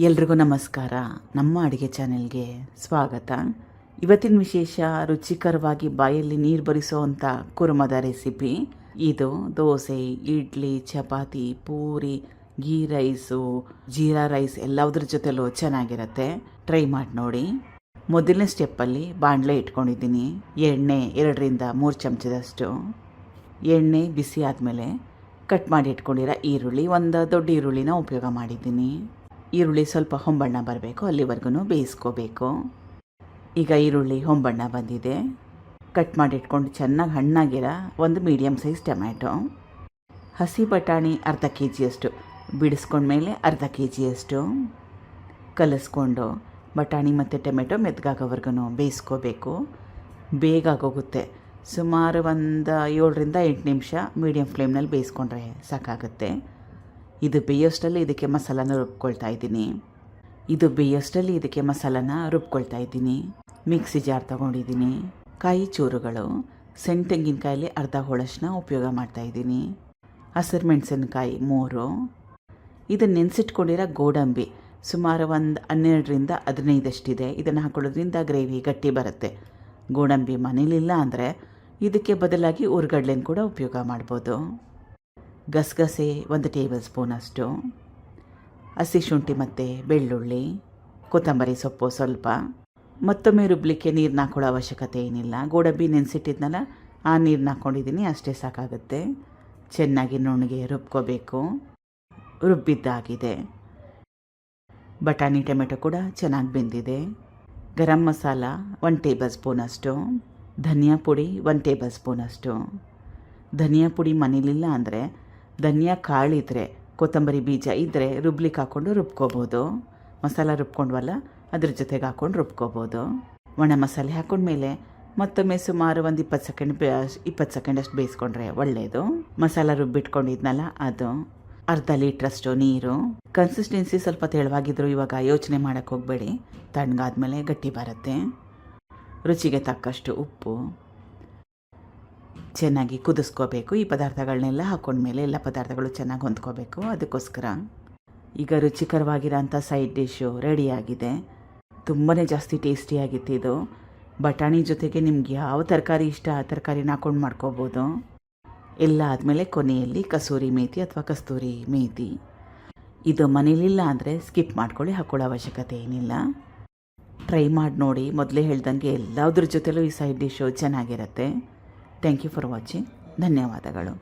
ಎಲ್ರಿಗೂ ನಮಸ್ಕಾರ. ನಮ್ಮ ಅಡುಗೆ ಚಾನೆಲ್ಗೆ ಸ್ವಾಗತ. ಇವತ್ತಿನ ವಿಶೇಷ ರುಚಿಕರವಾಗಿ ಬಾಯಲ್ಲಿ ನೀರು ಬರಿಸೋವಂಥ ಕುರ್ಮದ ರೆಸಿಪಿ. ಇದು ದೋಸೆ, ಇಡ್ಲಿ, ಚಪಾತಿ, ಪೂರಿ, ಗೀ ರೈಸು, ಜೀರಾ ರೈಸ್ ಎಲ್ಲದ್ರ ಜೊತೆಲೂ ಚೆನ್ನಾಗಿರುತ್ತೆ. ಟ್ರೈ ಮಾಡಿ ನೋಡಿ. ಮೊದಲನೇ ಸ್ಟೆಪ್ಪಲ್ಲಿ ಬಾಣಲೆ ಇಟ್ಕೊಂಡಿದ್ದೀನಿ. ಎಣ್ಣೆ 2-3 ಚಮಚದಷ್ಟು. ಎಣ್ಣೆ ಬಿಸಿ ಆದಮೇಲೆ ಕಟ್ ಮಾಡಿ ಇಟ್ಕೊಂಡಿರೋ ಈರುಳ್ಳಿ, ಒಂದು ದೊಡ್ಡ ಈರುಳ್ಳಿನ ಉಪಯೋಗ ಮಾಡಿದ್ದೀನಿ. ಈರುಳ್ಳಿ ಸ್ವಲ್ಪ ಹೊಂಬಣ್ಣ ಬರಬೇಕು, ಅಲ್ಲಿವರೆಗೂ ಬೇಯಿಸ್ಕೋಬೇಕು. ಈಗ ಈರುಳ್ಳಿ ಹೊಂಬಣ್ಣ ಬಂದಿದೆ. ಕಟ್ ಮಾಡಿ ಇಟ್ಕೊಂಡು ಚೆನ್ನಾಗಿ ಹಣ್ಣಾಗಿರೋ ಒಂದು ಮೀಡಿಯಮ್ ಸೈಜ್ ಟೊಮ್ಯಾಟೊ, ಹಸಿ ಬಟಾಣಿ ಅರ್ಧ kg ಬಿಡಿಸ್ಕೊಂಡ್ಮೇಲೆ ಅರ್ಧ kg ಕಲಿಸ್ಕೊಂಡು ಬಟಾಣಿ ಮತ್ತು ಟೊಮೆಟೊ ಮೆತ್ತಗಾಗೋವರೆಗೂ ಬೇಯಿಸ್ಕೋಬೇಕು. ಬೇಗ ಆಗೋಗುತ್ತೆ. ಸುಮಾರು ಒಂದು 7-8 ನಿಮಿಷ ಮೀಡಿಯಮ್ ಫ್ಲೇಮ್ನಲ್ಲಿ ಬೇಯಿಸ್ಕೊಂಡ್ರೆ ಸಾಕಾಗುತ್ತೆ. ಇದು ಬೇಯೋಷ್ಟರಲ್ಲಿ ಇದಕ್ಕೆ ಮಸಾಲಾನ ರುಬ್ಕೊಳ್ತಾ ಇದ್ದೀನಿ. ಮಿಕ್ಸಿ ಜಾರ್ ತೊಗೊಂಡಿದ್ದೀನಿ. ಕಾಯಿ ಚೂರುಗಳು, ಸಣ್ಣ ತೆಂಗಿನಕಾಯಲ್ಲಿ ಅರ್ಧ ಹೋಳಷ್ಟನ್ನ ಉಪಯೋಗ ಮಾಡ್ತಾಯಿದ್ದೀನಿ. ಹಸಿರು ಮೆಣಸಿನಕಾಯಿ 3. ಇದನ್ನು ನೆನೆಸಿಟ್ಕೊಂಡಿರೋ ಗೋಡಂಬಿ ಸುಮಾರು ಒಂದು 12-15 ಇದನ್ನು ಹಾಕೊಳ್ಳೋದ್ರಿಂದ ಗ್ರೇವಿ ಗಟ್ಟಿ ಬರುತ್ತೆ. ಗೋಡಂಬಿ ಮನೇಲಿಲ್ಲ ಅಂದರೆ ಇದಕ್ಕೆ ಬದಲಾಗಿ ಉರ್ಗಡ್ಲೆನ ಕೂಡ ಉಪಯೋಗ ಮಾಡ್ಬೋದು. ಗಸಗಸೆ 1 ಟೇಬಲ್ ಸ್ಪೂನಷ್ಟು, ಹಸಿ ಶುಂಠಿ ಮತ್ತು ಬೆಳ್ಳುಳ್ಳಿ, ಕೊತ್ತಂಬರಿ ಸೊಪ್ಪು ಸ್ವಲ್ಪ. ಮತ್ತೊಮ್ಮೆ ರುಬ್ಲಿಕ್ಕೆ ನೀರನ್ನ ಹಾಕೊಳ್ಳೋ ಅವಶ್ಯಕತೆ ಏನಿಲ್ಲ. ಗೋಡಂಬಿ ನೆನೆಸಿಟ್ಟಿದ್ನಲ್ಲ, ಆ ನೀರನ್ನ ಹಾಕ್ಕೊಂಡಿದ್ದೀನಿ, ಅಷ್ಟೇ ಸಾಕಾಗುತ್ತೆ. ಚೆನ್ನಾಗಿ ನುಣ್ಣಗೆ ರುಬ್ಕೋಬೇಕು. ರುಬ್ಬಿದ್ದಾಗಿದೆ. ಬಟಾಣಿ ಟೊಮೆಟೊ ಕೂಡ ಚೆನ್ನಾಗಿ ಬೆಂದಿದೆ. ಗರಂ ಮಸಾಲ 1 ಟೇಬಲ್ ಸ್ಪೂನಷ್ಟು, ಧನಿಯಾ ಪುಡಿ 1 ಟೇಬಲ್ ಸ್ಪೂನಷ್ಟು. ಧನಿಯಾ ಪುಡಿ ಮನೇಲಿಲ್ಲ ಅಂದರೆ ಧನಿಯಾ ಕಾಳಿದ್ರೆ, ಕೊತ್ತಂಬರಿ ಬೀಜ ಇದ್ದರೆ ರುಬ್ಲಿಕ್ಕೆ ಹಾಕ್ಕೊಂಡು ರುಬ್ಕೋಬೋದು. ಮಸಾಲ ರುಬ್ಕೊಂಡ್ವಲ್ಲ, ಅದ್ರ ಜೊತೆಗೆ ಹಾಕ್ಕೊಂಡು ರುಬ್ಕೋಬೋದು. ಒಣ ಮಸಾಲೆ ಹಾಕ್ಕೊಂಡ್ಮೇಲೆ ಮತ್ತೊಮ್ಮೆ ಸುಮಾರು ಒಂದು 20 ಸೆಕೆಂಡಷ್ಟು ಬೇಯಿಸ್ಕೊಂಡ್ರೆ ಒಳ್ಳೆಯದು. ಮಸಾಲ ರುಬ್ಬಿಟ್ಕೊಂಡಿದ್ನಲ್ಲ ಅದು. ಅರ್ಧ ಲೀಟ್ರಷ್ಟು ನೀರು. ಕನ್ಸಿಸ್ಟೆನ್ಸಿ ಸ್ವಲ್ಪ ತೆಳುವಾಗಿದ್ದರೂ ಇವಾಗ ಯೋಚನೆ ಮಾಡೋಕ್ಕೆ ಹೋಗಬೇಡಿ, ತಣ್ಣಗಾದ್ಮೇಲೆ ಗಟ್ಟಿ ಬರುತ್ತೆ. ರುಚಿಗೆ ತಕ್ಕಷ್ಟು ಉಪ್ಪು. ಚೆನ್ನಾಗಿ ಕುದಿಸ್ಕೋಬೇಕು. ಈ ಪದಾರ್ಥಗಳನ್ನೆಲ್ಲ ಹಾಕ್ಕೊಂಡ್ಮೇಲೆ ಎಲ್ಲ ಪದಾರ್ಥಗಳು ಚೆನ್ನಾಗಿ ಹೊಂದ್ಕೋಬೇಕು. ಅದಕ್ಕೋಸ್ಕರ ಈಗ ರುಚಿಕರವಾಗಿರೋಂಥ ಸೈಡ್ ಡಿಶ್ಶು ರೆಡಿಯಾಗಿದೆ. ತುಂಬಾ ಜಾಸ್ತಿ ಟೇಸ್ಟಿಯಾಗಿತ್ತು ಇದು. ಬಟಾಣಿ ಜೊತೆಗೆ ನಿಮ್ಗೆ ಯಾವ ತರಕಾರಿ ಇಷ್ಟ ಆ ತರಕಾರಿನ ಹಾಕ್ಕೊಂಡು ಮಾಡ್ಕೋಬೋದು. ಎಲ್ಲ ಆದಮೇಲೆ ಕೊನೆಯಲ್ಲಿ ಕಸೂರಿ ಮೇಥಿ ಅಥವಾ ಕಸ್ತೂರಿ ಮೇಥಿ. ಇದು ಮನೇಲಿಲ್ಲ ಅಂದರೆ ಸ್ಕಿಪ್ ಮಾಡ್ಕೊಳ್ಳಿ, ಹಾಕೊಳ್ಳೋ ಅವಶ್ಯಕತೆ ಏನಿಲ್ಲ. ಟ್ರೈ ಮಾಡಿ ನೋಡಿ. ಮೊದಲೇ ಹೇಳ್ದಂಗೆ ಎಲ್ಲದ್ರ ಜೊತೆಲೂ ಈ ಸೈಡ್ ಡಿಶ್ಶು ಚೆನ್ನಾಗಿರುತ್ತೆ. Thank you for watching. ಧನ್ಯವಾದಗಳು.